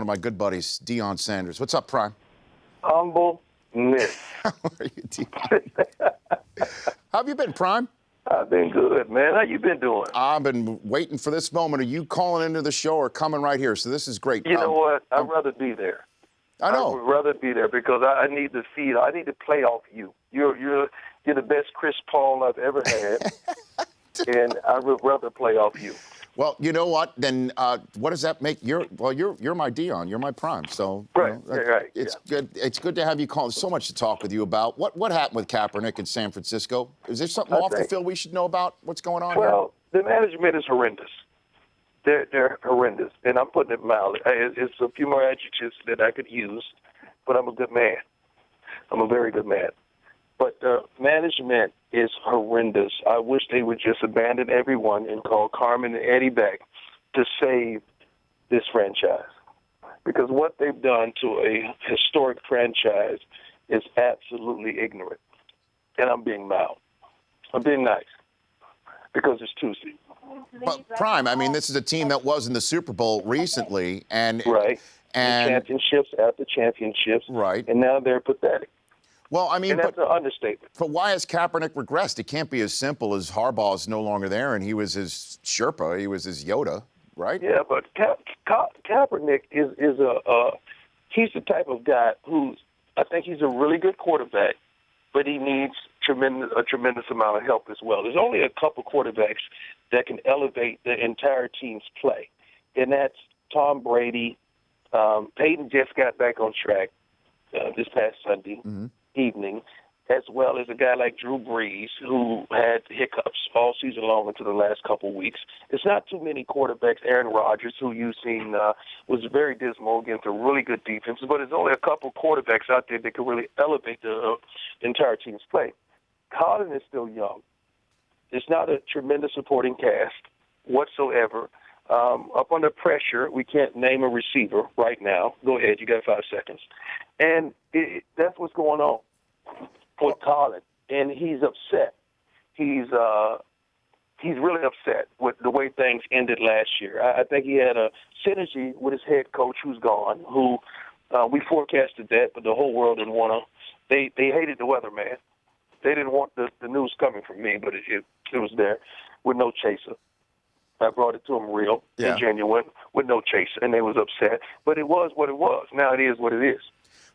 of my good buddies, Deion Sanders. What's up, Prime? Humbleness. How are you, Deion? How have you been, Prime? I've been good, man. How you been doing? I've been waiting for this moment. Are you calling into the show or coming right here? So this is great. You know what? I'd rather be there. I know. I would rather be there because I need to feed. I need to play off you. You're the best Chris Paul I've ever had, and I would rather play off you. Well, you know what? Then what does that make? You're my Deion. You're my Prime. So Right, right. It's good. It's good to have you call. So much to talk with you about. What happened with Kaepernick in San Francisco? Is there something off the field we should know about? What's going on here? Well, the management is horrendous. They're horrendous, and I'm putting it mildly. It's a few more adjectives that I could use, but I'm a good man. I'm a very good man. But the management is horrendous. I wish they would just abandon everyone and call Carmen and Eddie back to save this franchise. Because what they've done to a historic franchise is absolutely ignorant. And I'm being mild. I'm being nice because it's Tuesday. But Prime, I mean, this is a team that was in the Super Bowl recently, and championships after championships, right, and now they're pathetic. Well, I mean, and that's an understatement. But why has Kaepernick regressed? It can't be as simple as Harbaugh is no longer there, and he was his Sherpa, he was his Yoda, right? Yeah, but Kaepernick is he's the type of guy who I think he's a really good quarterback, but he needs a tremendous amount of help as well. There's only a couple quarterbacks that can elevate the entire team's play, and that's Tom Brady. Peyton just got back on track this past Sunday evening, as well as a guy like Drew Brees, who had hiccups all season long until the last couple of weeks. It's not too many quarterbacks. Aaron Rodgers, who you've seen, was very dismal against a really good defense, but there's only a couple quarterbacks out there that can really elevate the entire team's play. Colin is still young. It's not a tremendous supporting cast whatsoever. Up under pressure, we can't name a receiver right now. Go ahead, you got 5 seconds. And that's what's going on with Colin, and he's upset. He's really upset with the way things ended last year. I think he had a synergy with his head coach, who's gone. Who we forecasted that, but the whole world didn't want to. They hated the weather, man. They didn't want the news coming from me, but it was there with no chaser. I brought it to them real and genuine with no chaser, and they was upset. But it was what it was. Now it is what it is.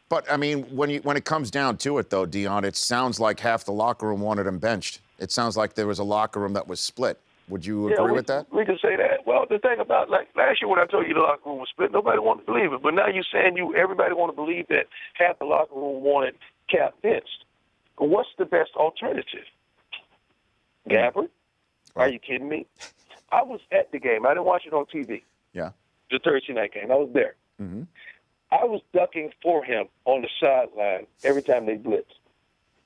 But, I mean, when it comes down to it, though, Deion, it sounds like half the locker room wanted him benched. It sounds like there was a locker room that was split. Would you agree with that? We can say that. Well, the thing about, like, last year when I told you the locker room was split, nobody wanted to believe it. But now you're saying everybody want to believe that half the locker room wanted Cap benched. What's the best alternative? Gabbard? Are you kidding me? I was at the game. I didn't watch it on TV. Yeah. The Thursday night game. I was there. Mm-hmm. I was ducking for him on the sideline every time they blitzed.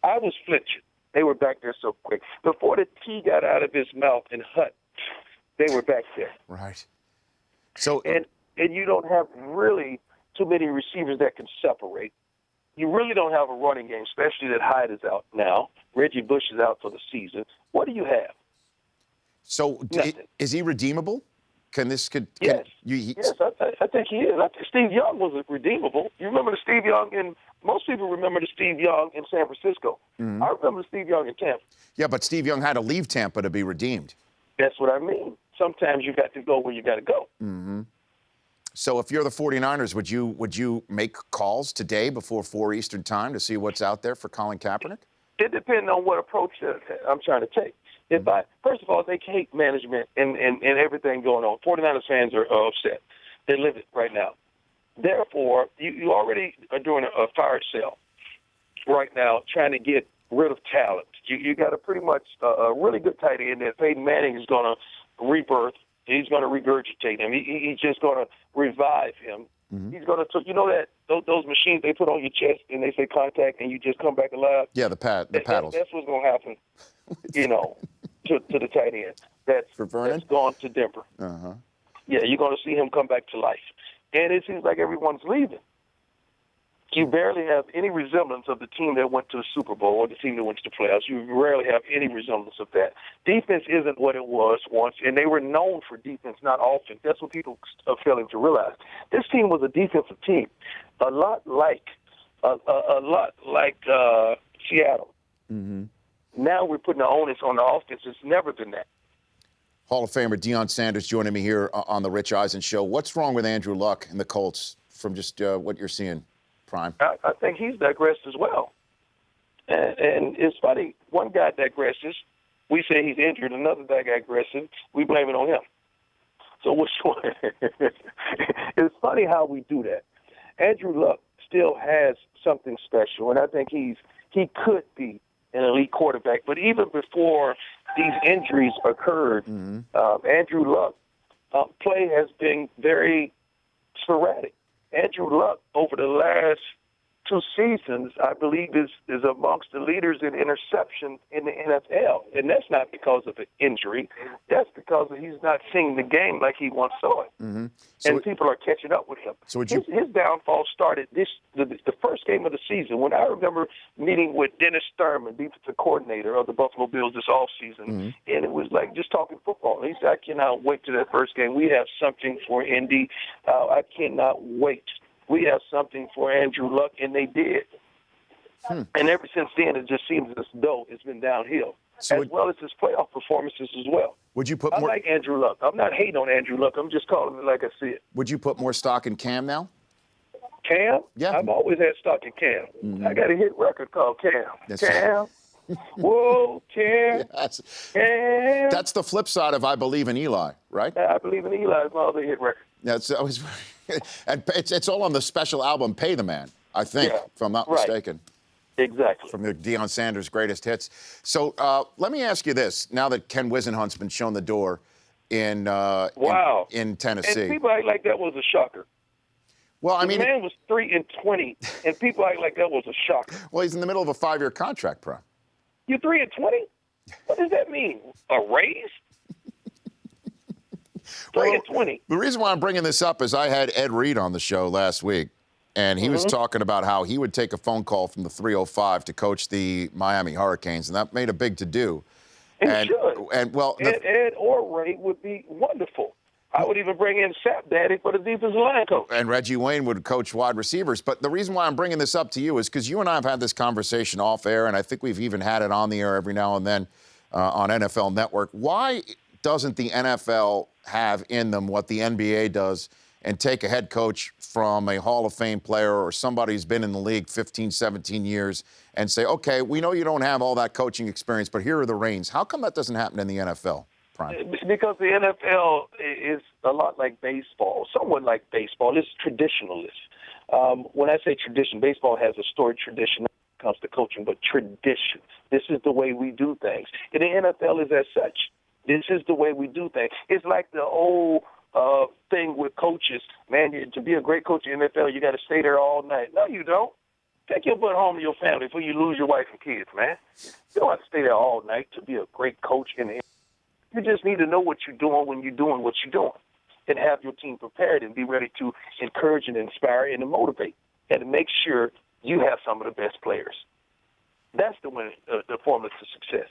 I was flinching. They were back there so quick. Before the T got out of his mouth and hut, they were back there. Right. So and you don't have really too many receivers that can separate. You really don't have a running game, especially that Hyde is out now. Reggie Bush is out for the season. What do you have? So is he redeemable? Yes, I think he is. I think Steve Young was redeemable. You remember the Steve Young most people remember the Steve Young in San Francisco. Mm-hmm. I remember the Steve Young in Tampa. Yeah, but Steve Young had to leave Tampa to be redeemed. That's what I mean. Sometimes you got to go where you got to go. Mm-hmm. So if you're the 49ers, would you make calls today before 4 Eastern time to see what's out there for Colin Kaepernick? It depends on what approach I'm trying to take. First of all, they hate management and everything going on. 49ers fans are upset. They live it right now. Therefore, you already are doing a fire sale right now, trying to get rid of talent. You got a pretty much a really good tight end that Peyton Manning is going to rebirth. He's going to regurgitate him. He's just going to revive him. Mm-hmm. He's going to, that those machines they put on your chest and they say contact and you just come back alive. Yeah, the paddles. That's what's going to happen, to the tight end. That's gone to Denver. Uh-huh. Yeah, you're going to see him come back to life. And it seems like everyone's leaving. You barely have any resemblance of the team that went to the Super Bowl or the team that went to the playoffs. You rarely have any resemblance of that. Defense isn't what it was once, and they were known for defense, not offense. That's what people are failing to realize. This team was a defensive team, a lot like Seattle. Mm-hmm. Now we're putting the onus on the offense. It's never been that. Hall of Famer Deion Sanders joining me here on the Rich Eisen Show. What's wrong with Andrew Luck and the Colts from just what you're seeing, Prime? I think he's digressed as well. And it's funny, one guy digresses, we say he's injured, another guy digresses, we blame it on him. So which one? It's funny how we do that. Andrew Luck still has something special, and I think he could be an elite quarterback. But even before these injuries occurred, Andrew Luck play has been very sporadic. Andrew Luck, over the last 2 seasons, I believe, is amongst the leaders in interception in the NFL. And that's not because of an injury. That's because he's not seeing the game like he once saw it. Mm-hmm. And people are catching up with him. So his downfall started the first game of the season when I remember meeting with Dennis Thurman, defensive coordinator of the Buffalo Bills this offseason. And it was like just talking football. And he said, I cannot wait to that first game. We have something for Indy. I cannot wait. We have something for Andrew Luck, and they did. And ever since then, it just seems as though it's been downhill, as well as his playoff performances as well. Would you put I like Andrew Luck. I'm not hating on Andrew Luck. I'm just calling it like I see it. Would you put more stock in Cam now? Cam? Yeah. I've always had stock in Cam. I got a hit record called Cam. Cam. Whoa, Cam. Cam. That's the flip side of I Believe in Eli, right? I Believe in Eli is my other hit record. That's always, and it's all on the special album Pay the Man, I think, if I'm not mistaken. Exactly. From the Deion Sanders greatest hits. So let me ask you this: now that Ken Wisenhunt's been shown the door in Tennessee, and people act like that was a shocker. Well, I mean, the man was 3-20, and people act like that was a shocker. Well, he's in the middle of a 5-year contract, Prime. You're 3-20? What does that mean? A raise? 3-20. The reason why I'm bringing this up is I had Ed Reed on the show last week, and he was talking about how he would take a phone call from the 305 to coach the Miami Hurricanes, and that made a big to-do. It should. Ed or Ray would be wonderful. I would even bring in Sap Daddy for the defensive line coach. And Reggie Wayne would coach wide receivers. But the reason why I'm bringing this up to you is because you and I have had this conversation off air, and I think we've even had it on the air every now and then on NFL Network. Why doesn't the NFL have in them what the NBA does and take a head coach from a Hall of Fame player or somebody who's been in the league 15, 17 years and say, okay, we know you don't have all that coaching experience, but here are the reins. How come that doesn't happen in the NFL, Prime? Because the NFL is a lot like baseball, somewhat like baseball. It's traditionalist. When I say tradition, baseball has a storied tradition when it comes to coaching, but tradition. This is the way we do things. And the NFL is as such. This is the way we do things. It's like the old thing with coaches. Man, to be a great coach in the NFL, you got to stay there all night. No, you don't. Take your butt home to your family before you lose your wife and kids, man. You don't have to stay there all night to be a great coach in the NFL. You just need to know what you're doing when you're doing what you're doing and have your team prepared and be ready to encourage and inspire and to motivate and to make sure you have some of the best players. That's the formula to success.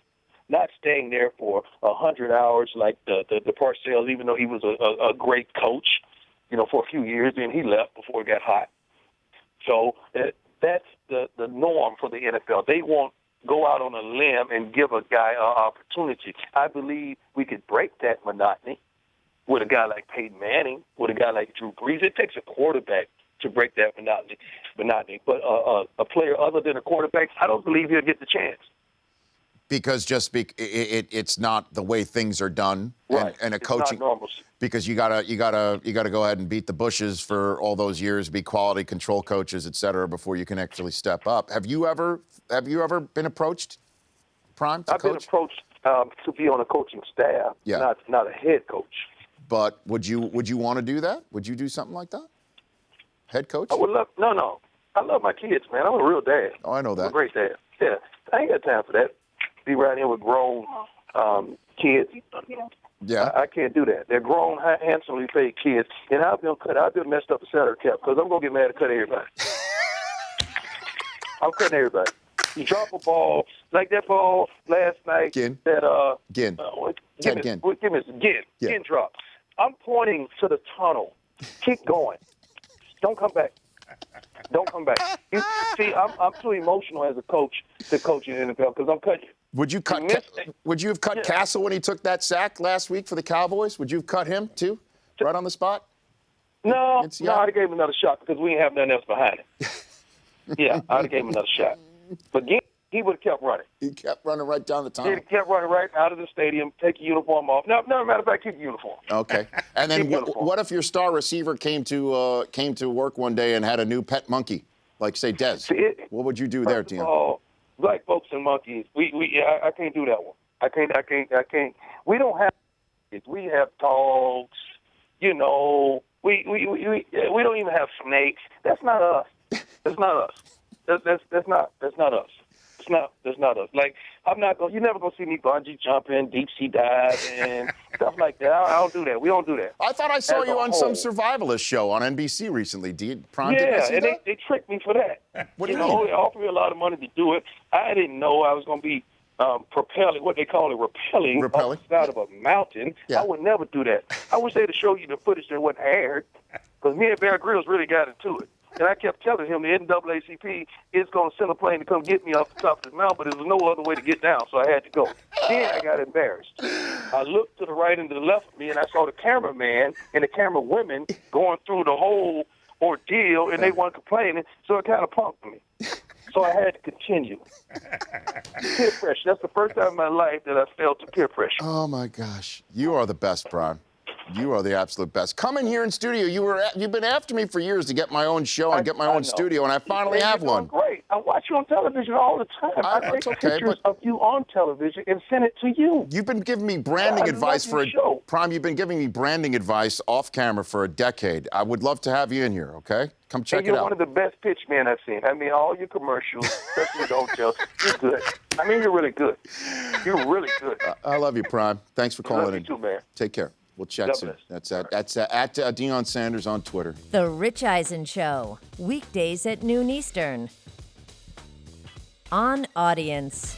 Not staying there for 100 hours like the Parcells, even though he was a great coach, for a few years, then he left before it got hot. So that's the norm for the NFL. They won't go out on a limb and give a guy an opportunity. I believe we could break that monotony with a guy like Peyton Manning, with a guy like Drew Brees. It takes a quarterback to break that monotony. But a player other than a quarterback, I don't believe he'll get the chance. Because it's not the way things are done, right? And a it's coaching, not normal. Because you gotta go ahead and beat the bushes for all those years, be quality control coaches, et cetera, before you can actually step up. Have you ever been approached, Prime? I've been approached to be on a coaching staff, not a head coach. But would you want to do that? Would you do something like that? Head coach? I would love. No. I love my kids, man. I'm a real dad. Oh, I know that. I'm a great dad. Yeah, I ain't got time for that. Be right here with grown kids. Yeah. I can't do that. They're grown, handsomely paid kids, and I've been messed up a salary cap because I'm gonna get mad and cut everybody. I'm cutting everybody. You drop a ball like that ball last night. Ginn. That Ginn. Give me Ginn. Yeah. Ginn drop. I'm pointing to the tunnel. Keep going. Don't come back. Don't come back. See, I'm too emotional as a coach to coach in the NFL because I'm cutting. Would you have cut Castle when he took that sack last week for the Cowboys? Would you have cut him too, right on the spot? No, I'd have gave him another shot because we didn't have nothing else behind it. Yeah, I'd have gave him another shot. But he would have kept running. He kept running right down the tunnel. He kept running right out of the stadium, take your uniform off. No, matter of fact, keep your uniform. Okay. And then what if your star receiver came to work one day and had a new pet monkey, like say Dez? What would you do there, Deion? Black folks and monkeys. I can't do that one. I can't. We don't have kids. We have dogs. You know, we don't even have snakes. That's not us. That's not us. That's not us. That's not us. Like, you're never gonna see me bungee jumping, deep sea diving, stuff like that. I don't do that. We don't do that. I thought I saw you on some survivalist show on NBC recently. Prime, did I see and that? they tricked me for that. What do you mean? They offered me a lot of money to do it. I didn't know I was gonna be propelling, what they call it, rappelling off the side of a mountain. Yeah. I would never do that. I wish they'd have showed you the footage that wasn't aired, because me and Bear Grylls really got into it. And I kept telling him the NAACP is going to send a plane to come get me off the top of the mountain, but there was no other way to get down, so I had to go. Then I got embarrassed. I looked to the right and to the left of me, and I saw the cameraman and the camera women going through the whole ordeal, and they weren't complaining, so it kind of punked me. So I had to continue. Peer pressure. That's the first time in my life that I felt the peer pressure. Oh, my gosh. You are the best, Prime. You are the absolute best. Come in here in studio. You've been after me for years to get my own show and get my own studio, and I finally have one. Great. I watch you on television all the time. I take pictures of you on television and send it to you. You've been giving me branding advice Prime. You've been giving me branding advice off camera for a decade. I would love to have you in here. Okay, come check it out. You're one of the best pitch men I've seen. I mean, all your commercials, especially Don't Tell, you're good. I mean, you're really good. You're really good. I love you, Prime. Thanks for calling in. Love you too, man. Take care. We'll chat soon. That's at Deion Sanders on Twitter. The Rich Eisen Show, weekdays at noon Eastern. On Audience.